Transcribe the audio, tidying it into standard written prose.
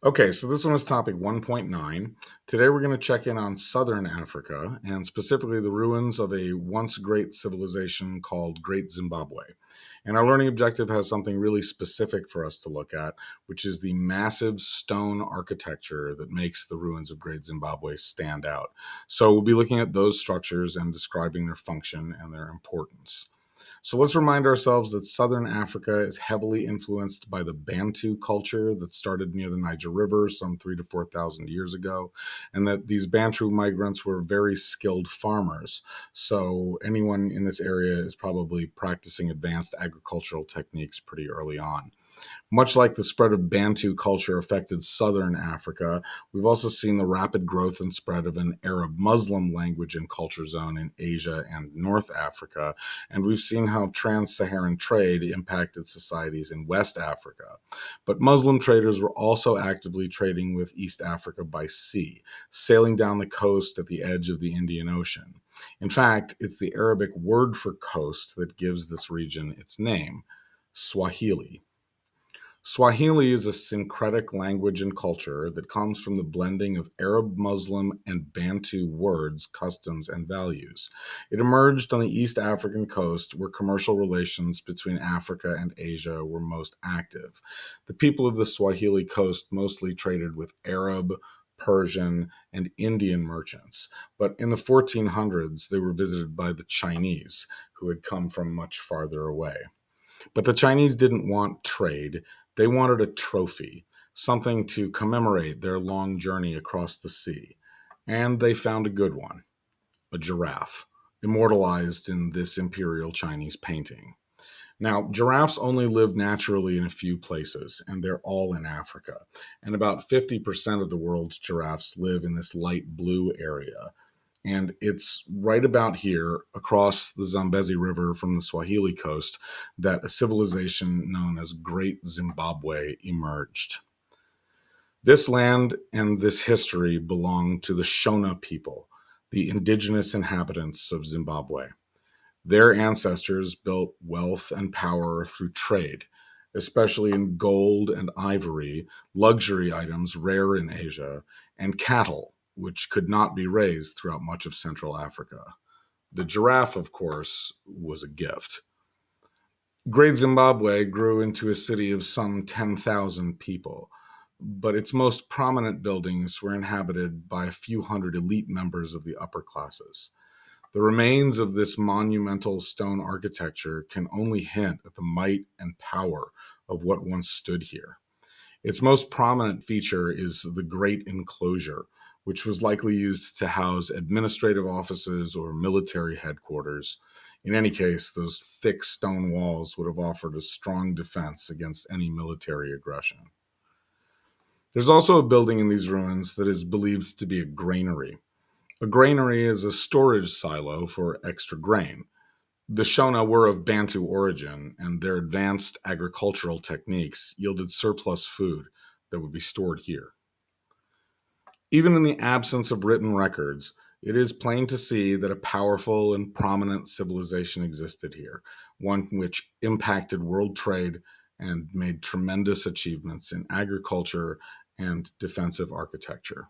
Okay, so this one is topic 1.9. Today we're going to check in on southern Africa and specifically the ruins of a once great civilization called Great Zimbabwe. And our learning objective has something really specific for us to look at, which is the massive stone architecture that makes the ruins of Great Zimbabwe stand out. So we'll be looking at those structures and describing their function and their importance. So let's remind ourselves that southern Africa is heavily influenced by the Bantu culture that started near the Niger River some 3 to 4 thousand years ago, and that these Bantu migrants were very skilled farmers. So anyone in this area is probably practicing advanced agricultural techniques pretty early on. Much like the spread of Bantu culture affected southern Africa, we've also seen the rapid growth and spread of an Arab Muslim language and culture zone in Asia and North Africa. And we've seen how trans Saharan trade impacted societies in West Africa. But Muslim traders were also actively trading with East Africa by sea, sailing down the coast at the edge of the Indian Ocean. In fact, it's the Arabic word for coast that gives this region its name, Swahili. Swahili is a syncretic language and culture that comes from the blending of Arab, Muslim, and Bantu words, customs, and values. It emerged on the East African coast where commercial relations between Africa and Asia were most active. The people of the Swahili coast mostly traded with Arab, Persian, and Indian merchants, but in the 1400s they were visited by the Chinese, who had come from much farther away. But the Chinese didn't want trade, they wanted a trophy, something to commemorate their long journey across the sea. And they found a good one, a giraffe, immortalized in this imperial Chinese painting. Now, giraffes only live naturally in a few places, and they're all in Africa. And about 50% of the world's giraffes live in this light blue area, and it's right about here, across the Zambezi River from the Swahili coast, that a civilization known as Great Zimbabwe emerged. This land and this history belong to the Shona people, the indigenous inhabitants of Zimbabwe. Their ancestors built wealth and power through trade, especially in gold and ivory, luxury items rare in Asia, and cattle, which could not be raised throughout much of Central Africa. The giraffe, of course, was a gift. Great Zimbabwe grew into a city of some 10,000 people, but its most prominent buildings were inhabited by a few hundred elite members of the upper classes. The remains of this monumental stone architecture can only hint at the might and power of what once stood here. Its most prominent feature is the Great Enclosure, which was likely used to house administrative offices or military headquarters. In any case, those thick stone walls would have offered a strong defense against any military aggression. There's also a building in these ruins that is believed to be a granary. A granary is a storage silo for extra grain. The Shona were of Bantu origin, and their advanced agricultural techniques yielded surplus food that would be stored here. Even in the absence of written records, it is plain to see that a powerful and prominent civilization existed here, one which impacted world trade and made tremendous achievements in agriculture and defensive architecture.